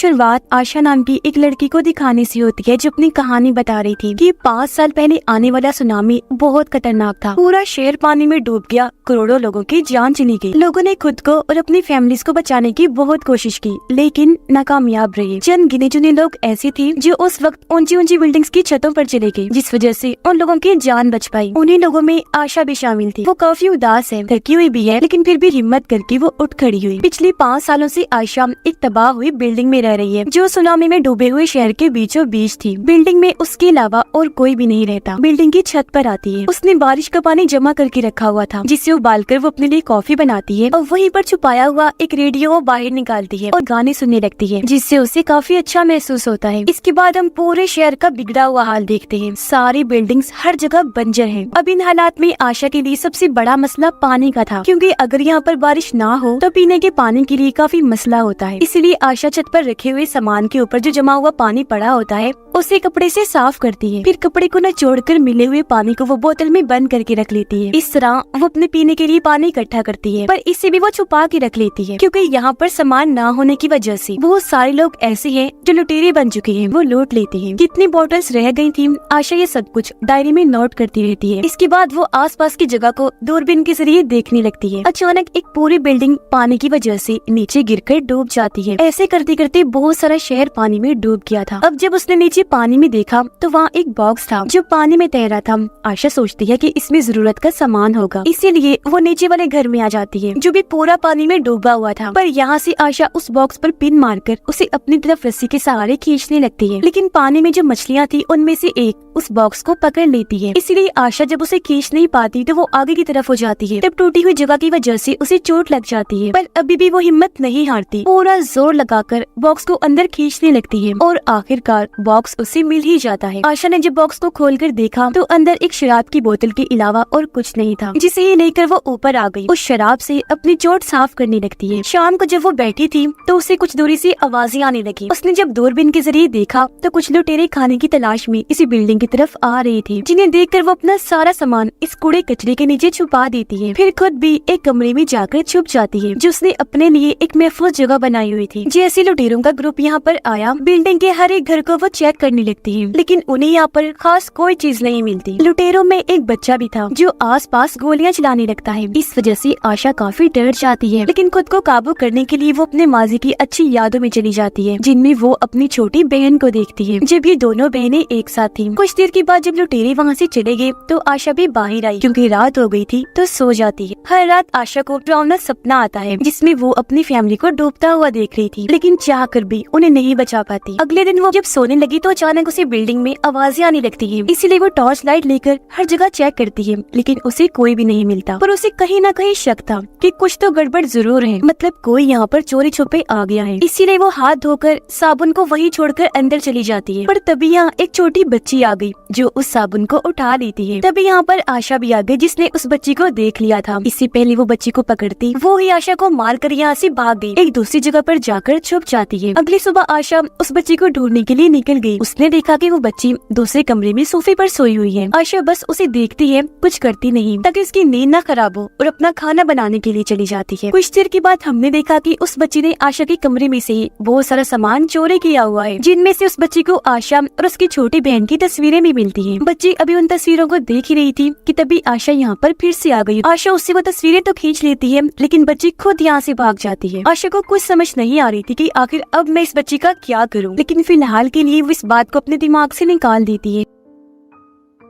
शुरुआत आशा नाम की एक लड़की को दिखाने से होती है, जो अपनी कहानी बता रही थी कि 5 साल पहले आने वाला सुनामी बहुत खतरनाक था। पूरा शहर पानी में डूब गया, करोड़ों लोगों की जान चली गई। लोगों ने खुद को और अपनी फैमिलीज को बचाने की बहुत कोशिश की, लेकिन नाकामयाब रहे। चंद गिने चुने लोग ऐसे थे जो उस वक्त ऊंची ऊंची बिल्डिंग्स की छतों पर चले गए, जिस वजह से उन लोगों की जान बच पाई। उन्हीं लोगों में आशा भी शामिल थी। वो काफी उदास है, थकी हुई भी है, लेकिन फिर भी हिम्मत करके वो उठ खड़ी हुई। पिछले 5 सालों से आशा एक तबाह हुई बिल्डिंग में रह रही है, जो सुनामी में डूबे हुए शहर के बीचों बीच थी। बिल्डिंग में उसके अलावा और कोई भी नहीं रहता। बिल्डिंग की छत पर आती है। उसने बारिश का पानी जमा करके रखा हुआ था, जिससे उबालकर वो अपने लिए कॉफी बनाती है और वहीं पर छुपाया हुआ एक रेडियो वो बाहर निकालती है और गाने सुनने लगती है, जिससे उसे काफी अच्छा महसूस होता है। इसके बाद हम पूरे शहर का बिगड़ा हुआ हाल देखते हैं। सारी बिल्डिंग्स हर जगह बंजर हैं। अब इन हालात में आशा के लिए सबसे बड़ा मसला पानी का था, क्योंकि अगर यहाँ पर बारिश ना हो तो पीने के पानी के लिए काफी मसला होता है। इसलिए आशा छत पर रखे हुए सामान के ऊपर जो जमा हुआ पानी पड़ा होता है उसे कपड़े से साफ करती है। फिर कपड़े को निचोड़कर मिले हुए पानी को वो बोतल में बंद करके रख लेती है। इस तरह वो अपने पीने के लिए पानी इकट्ठा करती है, पर इसे भी वो छुपा के रख लेती है, क्योंकि यहाँ पर सामान ना होने की वजह से बहुत सारे लोग ऐसे हैं जो लुटेरे बन चुके हैं। वो लूट लेते हैं। कितनी बोतल्स रह गई थी, आशा ये सब कुछ डायरी में नोट करती रहती है। इसके बाद वो आसपास की जगह को दूरबीन के जरिए देखने लगती है। अचानक एक पूरी बिल्डिंग पानी की वजह से नीचे गिरकर डूब जाती है। ऐसे करते करते बहुत सारा शहर पानी में डूब गया था। अब जब उसने नीचे पानी में देखा तो वहाँ एक बॉक्स था जो पानी में तैर रहा था। आशा सोचती है कि इसमें जरूरत का सामान होगा, इसीलिए वो नीचे वाले घर में आ जाती है, जो भी पूरा पानी में डूबा हुआ था। पर यहाँ से आशा उस बॉक्स पर पिन मारकर उसे अपनी तरफ रस्सी के सहारे खींचने लगती है, लेकिन पानी में जो मछलियाँ थी उनमें से एक उस बॉक्स को पकड़ लेती है। इसलिए आशा जब उसे खींच नहीं पाती तो वो आगे की तरफ हो जाती है। तब टूटी हुई जगह की वजह से उसे चोट लग जाती है, पर अभी भी वो हिम्मत नहीं हारती। पूरा जोर लगाकर बॉक्स को अंदर खींचने लगती है और आखिरकार बॉक्स उसे मिल ही जाता है। आशा ने जब बॉक्स को खोलकर देखा तो अंदर एक शराब की बोतल के अलावा और कुछ नहीं था, जिसे ही लेकर वो ऊपर आ गई। उस शराब से अपनी चोट साफ करने लगती है। शाम को जब वो बैठी थी तो उसे कुछ दूरी से आवाजें आने लगी। उसने जब दूरबीन के जरिए देखा तो कुछ लुटेरे खाने की तलाश में इसी बिल्डिंग की तरफ आ रहे थे, जिन्हें देखकर वो अपना सारा सामान इस कूड़े कचरे के नीचे छुपा देती है। फिर खुद भी एक कमरे में जाकर छुप जाती है, जो उसने अपने लिए एक महफूज जगह बनाई हुई थी। जैसे लुटेरों का ग्रुप यहाँ पर आया, बिल्डिंग के हर एक घर को वो चेक करने लगती है, लेकिन उन्हें यहाँ पर खास कोई चीज नहीं मिलती। लुटेरों में एक बच्चा भी था जो आसपास गोलियां चलाने लगता है। इस वजह से आशा काफी डर जाती है, लेकिन खुद को काबू करने के लिए वो अपने माजी की अच्छी यादों में चली जाती है, जिनमें वो अपनी छोटी बहन को देखती है जब ये दोनों बहनें एक साथ थी। कुछ देर के बाद जब लुटेरे वहाँ से चले गए तो आशा भी बाहर आई, क्योंकि रात हो गई थी तो सो जाती है। हर रात आशा को डरावना सपना आता है, जिसमें वो अपनी फैमिली को डूबता हुआ देख रही थी, लेकिन चाह कर भी उन्हें नहीं बचा पाती। अगले दिन वो जब सोने लगी तो अचानक उसे बिल्डिंग में आवाजें आने लगती है। इसीलिए वो टॉर्च लाइट लेकर हर जगह चेक करती है, लेकिन उसे कोई भी नहीं मिलता। पर उसे कहीं न कहीं शक था कि कुछ तो गड़बड़ जरूर है, मतलब कोई यहाँ पर चोरी छुपे आ गया है। इसीलिए वो हाथ धोकर साबुन को वहीं छोड़कर अंदर चली जाती है। पर तभी यहाँ एक छोटी बच्ची आ गई जो उस साबुन को उठा लेती है। तभी यहाँ पर आशा भी आ गई, जिसने उस बच्ची को देख लिया था। इससे पहले वो बच्ची को पकड़ती, वो ही आशा को मारकर यहाँ से भाग गई, एक दूसरी जगह पर जाकर छुप जाती है। अगली सुबह आशा उस बच्ची को ढूंढने के लिए निकल गई। उसने देखा कि वो बच्ची दूसरे कमरे में सोफे पर सोई हुई है। आशा बस उसे देखती है, कुछ करती नहीं, ताकि उसकी नींद न खराब हो, और अपना खाना बनाने के लिए चली जाती है। कुछ देर के बाद हमने देखा कि उस बच्ची ने आशा के कमरे में से बहुत सारा सामान चोरी किया हुआ है, जिनमें से उस बच्ची को आशा और उसकी छोटी बहन की तस्वीरें भी मिलती हैं। बच्ची अभी उन तस्वीरों को देख ही रही थी कि तभी आशा यहाँ पर फिर से आ गई। आशा उससे वो तस्वीरें तो खींच लेती है, लेकिन बच्ची खुद यहाँ से भाग जाती है। आशा को कुछ समझ नहीं आ रही थी कि आखिर अब मैं इस बच्ची का क्या करूँ, लेकिन फिलहाल के लिए वो इस बात को अपने दिमाग से निकाल देती है।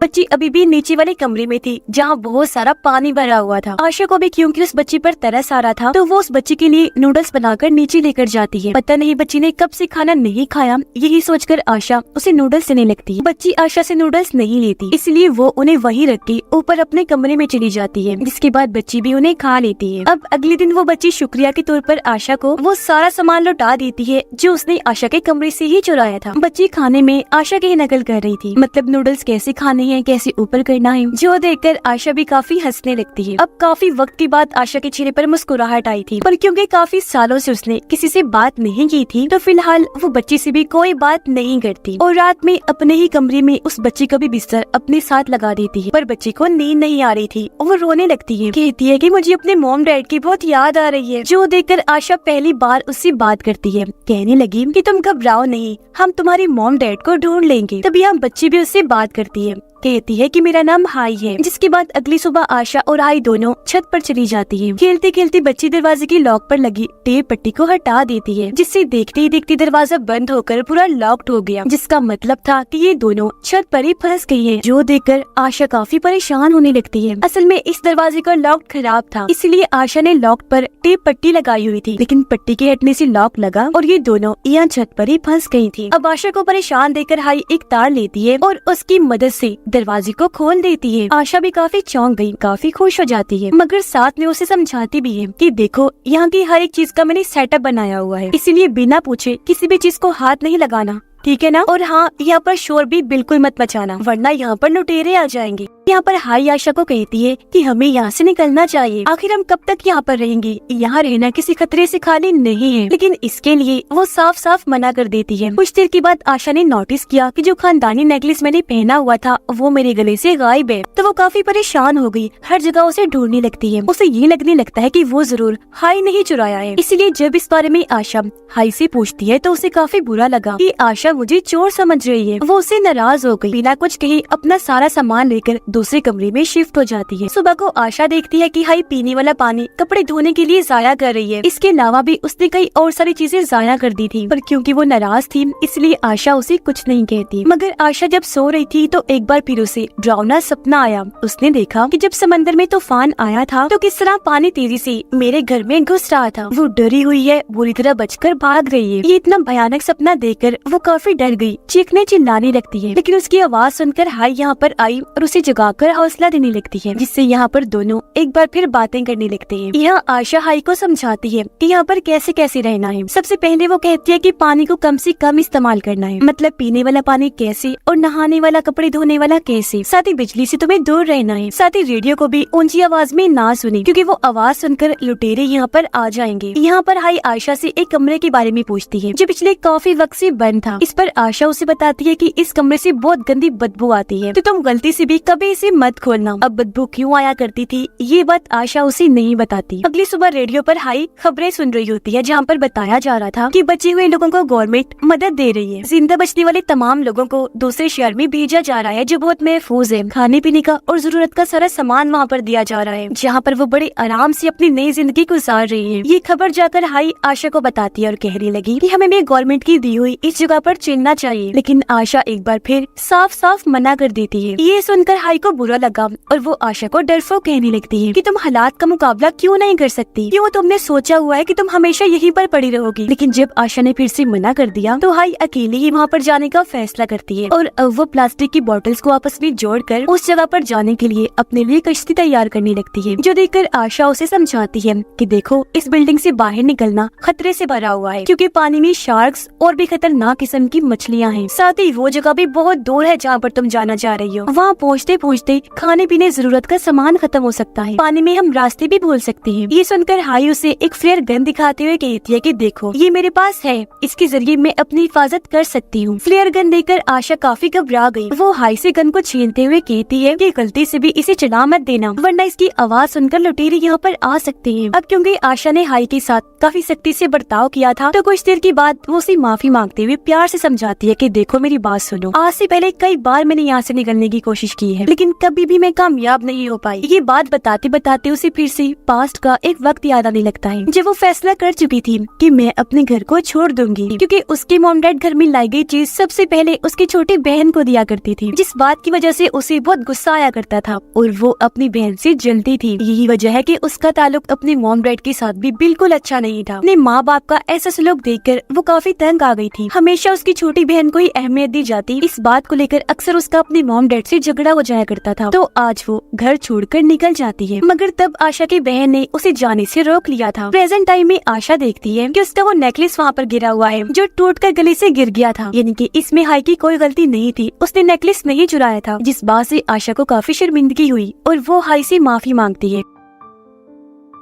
बच्ची अभी भी नीचे वाले कमरे में थी, जहाँ बहुत सारा पानी भरा हुआ था। आशा को भी क्योंकि उस बच्ची पर तरस आ रहा था, तो वो उस बच्ची के लिए नूडल्स बनाकर नीचे लेकर जाती है। पता नहीं बच्ची ने कब से खाना नहीं खाया, यही सोचकर आशा उसे नूडल्स देने लगती है। बच्ची आशा से नूडल्स नहीं लेती, इसलिए वो उन्हें वहीं रख के ऊपर अपने कमरे में चली जाती है, जिसके बाद बच्ची भी उन्हें खा लेती है। अब अगले दिन वो बच्ची शुक्रिया के तौर पर आशा को वो सारा सामान लौटा देती है जो उसने आशा के कमरे से ही चुराया था। बच्ची खाने में आशा की नकल कर रही थी, मतलब नूडल्स कैसे खाने है, कैसे ऊपर करना है, जो देखकर आशा भी काफी हंसने लगती है। अब काफी वक्त के बाद आशा के चेहरे पर मुस्कुराहट आई थी, पर क्योंकि काफी सालों से उसने किसी से बात नहीं की थी, तो फिलहाल वो बच्ची से भी कोई बात नहीं करती और रात में अपने ही कमरे में उस बच्ची का भी बिस्तर अपने साथ लगा देती है। पर बच्ची को नींद नहीं आ रही थी और वो रोने लगती है, कहती है कि मुझे अपने मॉम डैड की बहुत याद आ रही है। जो देखकर आशा पहली बार उससे बात करती है, कहने लगी कि तुम घबराओ नहीं, हम तुम्हारी मॉम डैड को ढूंढ लेंगे। तभी हम बच्ची भी उससे बात करती है, कहती है कि मेरा नाम हाई है। जिसके बाद अगली सुबह आशा और हाई दोनों छत पर चली जाती है। खेलते खेलते बच्ची दरवाजे की लॉक पर लगी टेप पट्टी को हटा देती है, जिससे देखते ही देखते दरवाजा बंद होकर पूरा लॉक्ड हो गया, जिसका मतलब था कि ये दोनों छत पर ही फंस गई है। जो देखकर आशा काफी परेशान होने लगती है। असल में इस दरवाजे का लॉक खराब था, इसलिए आशा ने लॉक पर टेप पट्टी लगाई हुई थी, लेकिन पट्टी के हटने से लॉक लगा और ये दोनों यहाँ छत पर ही फंस गई थी। अब आशा को परेशान देखकर हाई एक तार लेती है और उसकी मदद से दरवाजे को खोल देती है। आशा भी काफी चौंक गई, काफी खुश हो जाती है, मगर साथ में उसे समझाती भी है कि देखो यहाँ की हर एक चीज का मैंने सेटअप बनाया हुआ है, इसीलिए बिना पूछे किसी भी चीज को हाथ नहीं लगाना, ठीक है ना। और हाँ, यहाँ पर शोर भी बिल्कुल मत मचाना, वरना यहाँ पर लुटेरे आ जाएंगे। यहाँ पर हाई आशा को कहती है कि हमें यहाँ से निकलना चाहिए, आखिर हम कब तक यहाँ पर रहेंगे, यहाँ रहना किसी खतरे से खाली नहीं है। लेकिन इसके लिए वो साफ साफ मना कर देती है। कुछ देर के बाद आशा ने नोटिस किया कि जो खानदानी नेकलेस मैंने पहना हुआ था वो मेरे गले से गायब है, तो वो काफी परेशान हो गई, हर जगह उसे ढूंढने लगती है। उसे ये लगने लगता है कि वो जरूर हाई ने ही चुराया है। इसलिए जब इस बारे में आशा हाई से पूछती है तो उसे काफी बुरा लगा कि आशा मुझे चोर समझ रही है। वो उससे नाराज हो गई, बिना कुछ कहे अपना सारा सामान लेकर दूसरे कमरे में शिफ्ट हो जाती है। सुबह को आशा देखती है कि हाई पीने वाला पानी कपड़े धोने के लिए जाया कर रही है। इसके अलावा भी उसने कई और सारी चीजें जाया कर दी थी, पर क्योंकि वो नाराज थी इसलिए आशा उसे कुछ नहीं कहती। मगर आशा जब सो रही थी तो एक बार फिर उसे डरावना सपना आया। उसने देखा कि जब समंदर में तूफान आया था तो किस तरह पानी तेजी से मेरे घर में घुस रहा था। वो डरी हुई है, बुरी तरह बचकर भाग रही है। ये इतना भयानक सपना देखकर वो काफी डर गई, चीखने चिल्लाने लगती है। लेकिन उसकी आवाज सुनकर हाई यहाँ पर आई और उसे जगाकर हौसला देने लगती है, जिससे यहाँ पर दोनों एक बार फिर बातें करने लगते हैं। यहाँ आशा हाई को समझाती है कि यहाँ पर कैसे कैसे रहना है। सबसे पहले वो कहती है कि पानी को कम से कम इस्तेमाल करना है, मतलब पीने वाला पानी कैसे और नहाने वाला, कपड़े धोने वाला कैसे। साथ ही बिजली से तुम्हें दूर रहना है। साथ ही रेडियो को भी ऊंची आवाज में ना सुने, क्योंकि वो आवाज सुनकर लुटेरे यहाँ पर आ जाएंगे। यहाँ पर हाई आशा से एक कमरे के बारे में पूछती है जो पिछले काफी वक्त से बंद था। इस पर आशा उसे बताती है कि इस कमरे से बहुत गंदी बदबू आती है, तो तुम गलती से भी कभी इसे मत खोलना। अब बदबू क्यों आया करती थी ये बात आशा उसे नहीं बताती। अगली सुबह रेडियो पर हाई खबरें सुन रही होती है, जहाँ पर बताया जा रहा था कि बचे हुए लोगों को गवर्नमेंट मदद दे रही है। जिंदा बचने वाले तमाम लोगों को दूसरे शहर में भेजा जा रहा है जो बहुत महफूज है। खाने पीने का और जरूरत का सारा सामान वहाँ पर दिया जा रहा है, जहाँ पर वो बड़े आराम से अपनी नई जिंदगी गुजार रही है। ये खबर जाकर हाई आशा को बताती है और कहने लगी कि हमें भी गवर्नमेंट की दी हुई इस जगह पर चलना चाहिए। लेकिन आशा एक बार फिर साफ साफ मना कर देती है। ये सुनकर हाई को बुरा लगा और वो आशा को डरपोक कहने लगती है कि तुम हालात का मुकाबला क्यों नहीं कर सकती, क्यों तुमने सोचा हुआ है कि तुम हमेशा यहीं पर पड़ी रहोगी। लेकिन जब आशा ने फिर से मना कर दिया तो हाई अकेले ही वहाँ पर जाने का फैसला करती है और अब वो प्लास्टिक की बोतल्स को आपस में जोड़कर उस जगह पर जाने के लिए अपने लिए कश्ती तैयार करने लगती है। जो देखकर आशा उसे समझाती है कि देखो इस बिल्डिंग से बाहर निकलना खतरे से भरा हुआ है, क्योंकि पानी में शार्क्स और भी खतरनाक किस्म की मछलियाँ हैं। साथ ही वो जगह भी बहुत दूर है जहाँ पर तुम जाना चाह रही हो। वहाँ पहुँचते पहुँचते खाने पीने जरूरत का सामान खत्म हो सकता है, पानी में हम रास्ते भी भूल सकते हैं। ये सुनकर हाई उसे एक फ्लेयर गन दिखाते हुए कहती है कि देखो ये मेरे पास है, इसके जरिए मैं अपनी हिफाजत कर सकती हूँ। फ्लेयर गन देकर आशा काफी घबरा गई। वो हाई से गन को छीनते हुए कहती है कि गलती से भी इसे चला मत देना, वरना इसकी आवाज सुनकर लुटेरे यहाँ पर आ सकते हैं। अब क्योंकि आशा ने हाई के साथ काफी सख्ती से बर्ताव किया था तो कुछ देर के बाद वो उसे माफी मांगते हुए प्यार से समझाती है कि देखो मेरी बात सुनो, आज से पहले कई बार मैंने यहाँ से निकलने की कोशिश की है, लेकिन कभी भी मैं कामयाब नहीं हो पाई। ये बात बताते बताते उसे फिर से पास्ट का एक वक्त याद आने लगता है जब वो फैसला कर चुकी थी कि मैं अपने घर को छोड़ दूंगी, क्योंकि उसके मॉम डैड घर में लाई गई चीज सबसे पहले उसकी छोटी बहन को दिया करती थी, जिस बात की वजह से उसे बहुत गुस्सा आया करता था और वो अपनी बहन से जलती थी। यही वजह है कि उसका ताल्लुक अपने मॉम डैड के साथ भी बिल्कुल अच्छा नहीं था। अपने माँ बाप का ऐसा सलूक देखकर वो काफी तंग आ गई थी। हमेशा उसकी छोटी बहन को ही अहमियत दी जाती, इस बात को लेकर अक्सर उसका अपने मॉम डैड से झगड़ा हो जाया जाया करता था, तो आज वो घर छोड़कर निकल जाती है। मगर तब आशा की बहन ने उसे जाने से रोक लिया था। प्रेजेंट टाइम में आशा देखती है कि उसका वो नेकलेस वहाँ पर गिरा हुआ है जो टूटकर गले से गिर गया था, यानी कि इसमें हाई की कोई गलती नहीं थी, उसने नेकलेस नहीं चुराया था। जिस बात से आशा को काफी शर्मिंदगी हुई और वो हाई से माफी मांगती है।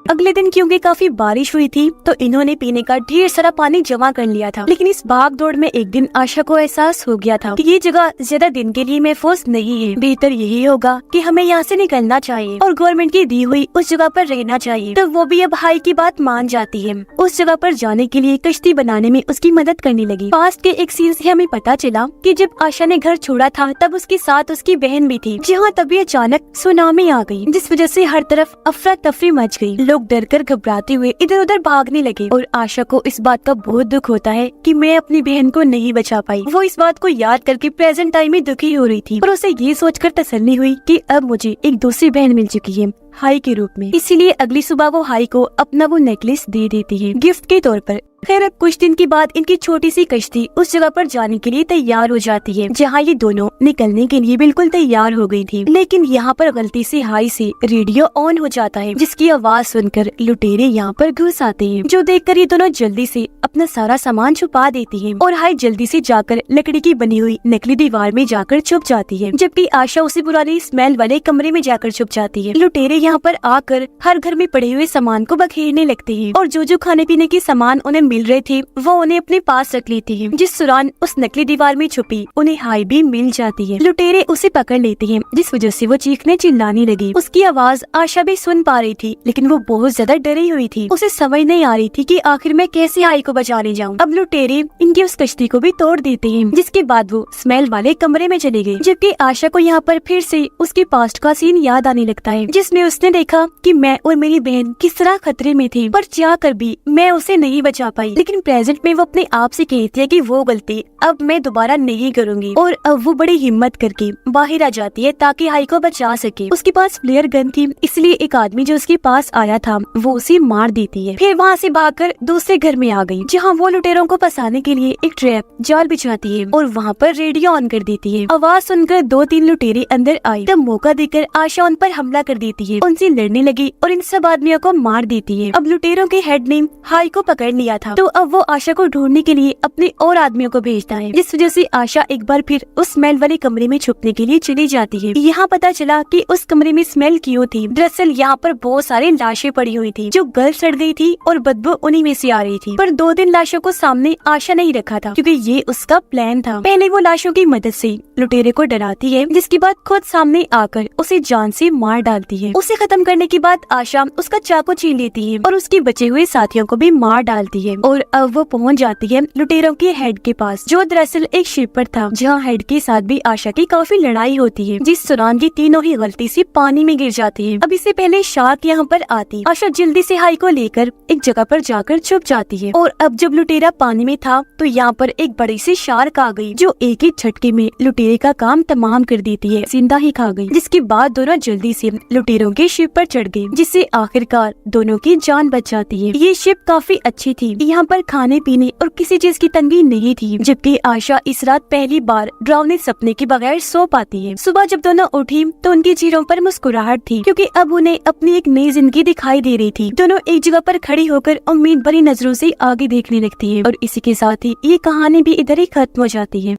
अगले दिन क्योंकि काफी बारिश हुई थी तो इन्होंने पीने का ढेर सारा पानी जमा कर लिया था। लेकिन इस भाग दौड़ में एक दिन आशा को एहसास हो गया था कि ये जगह ज्यादा दिन के लिए महफूज नहीं है, बेहतर यही होगा कि हमें यहाँ से निकलना चाहिए और गवर्नमेंट की दी हुई उस जगह पर रहना चाहिए। तो वो भी अब हाई की बात मान जाती है। उस जगह पर जाने के लिए कश्ती बनाने में उसकी मदद करने लगी। पास्ट के एक सीन से हमें पता चला कि जब आशा ने घर छोड़ा था तब उसके साथ उसकी बहन भी थी, जहाँ तभी अचानक सुनामी आ गई, जिस वजह से हर तरफ अफरा तफरी मच गई। लोग डरकर घबराते हुए इधर उधर भागने लगे और आशा को इस बात का बहुत दुख होता है कि मैं अपनी बहन को नहीं बचा पाई। वो इस बात को याद करके प्रेजेंट टाइम में दुखी हो रही थी, पर उसे ये सोचकर तसल्ली हुई कि अब मुझे एक दूसरी बहन मिल चुकी है हाई के रूप में। इसीलिए अगली सुबह वो हाई को अपना वो नेकलेस दे देती है गिफ्ट के तौर पर। खैर अब कुछ दिन के बाद इनकी छोटी सी कश्ती उस जगह पर जाने के लिए तैयार हो जाती है जहाँ ये दोनों निकलने के लिए बिल्कुल तैयार हो गई थी। लेकिन यहाँ पर गलती से हाई से रेडियो ऑन हो जाता है, जिसकी आवाज सुनकर लुटेरे यहाँ पर घुस आते हैं, जो देखकर ये दोनों जल्दी से अपना सारा सामान छुपा देती है और हाई जल्दी से जाकर लकड़ी की बनी हुई नकली दीवार में जाकर छुप जाती है, जबकि आशा उसी पुरानी स्मेल वाले कमरे में जाकर छुप जाती है। लुटेरे यहाँ पर आकर हर घर में पड़े हुए सामान को बखेरने लगते हैं और जो खाने पीने के सामान उन्हें मिल रहे थे वो उन्हें अपने पास रख लेती है। जिस दौरान उस नकली दीवार में छुपी उन्हें हाई भी मिल जाती है। लुटेरे उसे पकड़ लेते हैं, जिस वजह से वो चीखने चिल्लाने लगी। उसकी आवाज आशा भी सुन पा रही थी, लेकिन वो बहुत ज्यादा डरी हुई थी। उसे समझ नहीं आ रही थी कि आखिर मैं कैसे हाई को बचाने जाऊँ। अब लुटेरे इनकी उस कश्ती को भी तोड़ देते हैं, जिसके बाद वो स्मेल वाले कमरे में चले गए। जबकि आशा को यहाँ पर फिर से उसके पास्ट का सीन याद आने लगता है, जिसमें उसने देखा कि मैं और मेरी बहन किस तरह खतरे में थे, पर क्या कर भी मैं उसे नहीं बचा पाई। लेकिन प्रेजेंट में वो अपने आप से कहती है कि वो गलती अब मैं दोबारा नहीं करूंगी, और अब वो बड़ी हिम्मत करके बाहर आ जाती है ताकि हाई को बचा सके। उसके पास फ्लेयर गन थी, इसलिए एक आदमी जो उसके पास आया था वो उसे मार देती है। फिर वहाँ से भागकर दूसरे घर में आ गई, जहाँ वो लुटेरों को फंसाने के लिए एक ट्रैप जाल बिछाती है और वहाँ पर रेडियो ऑन कर देती है। आवाज सुनकर 2-3 लुटेरे अंदर आए, तब मौका देकर आशा उन पर हमला कर देती है, उनसे लड़ने लगी और इन सब आदमियों को मार देती है। अब लुटेरों के हेड ने हाई को पकड़ लिया था, तो अब वो आशा को ढूंढने के लिए अपने और आदमियों को भेजता है, जिस वजह से आशा एक बार फिर उस स्मेल वाले कमरे में छुपने के लिए चली जाती है। यहाँ पता चला कि उस कमरे में स्मेल क्यों थी। दरअसल यहाँ पर बहुत सारी लाशें पड़ी हुई थी जो गल सड़ गई थी और बदबू उन्हीं में से आ रही थी। पर 2 दिन लाशों को सामने आशा नहीं रखा था, क्योंकि ये उसका प्लान था। पहले वो लाशों की मदद से लुटेरे को डराती है, जिसके बाद खुद सामने आकर उसे जान से मार डालती है। उसे खत्म करने के बाद आशा उसका चाकू छीन लेती है और उसके बचे हुए साथियों को भी मार डालती है। और अब वो पहुंच जाती है लुटेरों के हेड के पास, जो दरअसल एक शिप पर था, जहाँ हेड के साथ भी आशा की काफी लड़ाई होती है, जिस दौरान ये तीनों ही गलती से पानी में गिर जाती है। अब इससे पहले शार्क यहाँ पर आती, आशा जल्दी से हाई को लेकर एक जगह पर जाकर छुप जाती है। और अब जब लुटेरा पानी में था तो यहाँ पर एक बड़ी सी शार्क आ गई, जो एक ही झटके में लुटेरे का काम तमाम कर देती है, जिंदा ही खा गई। जिसके बाद दोनों जल्दी से लुटेरों के शिप पर चढ़ गए, जिससे आखिरकार दोनों की जान बच जाती है। ये शिप काफी अच्छी थी, यहाँ पर खाने पीने और किसी चीज की तंगी नहीं थी। जबकि आशा इस रात पहली बार डरावने सपने के बगैर सो पाती है। सुबह जब दोनों उठी तो उनके चेहरों पर मुस्कुराहट थी, क्योंकि अब उन्हें अपनी एक नई जिंदगी दिखाई दे रही थी। दोनों एक जगह पर खड़ी होकर उम्मीद भरी नजरों से आगे देखने लगती है। और इसी के साथ ही ये कहानी भी इधर ही खत्म हो जाती है।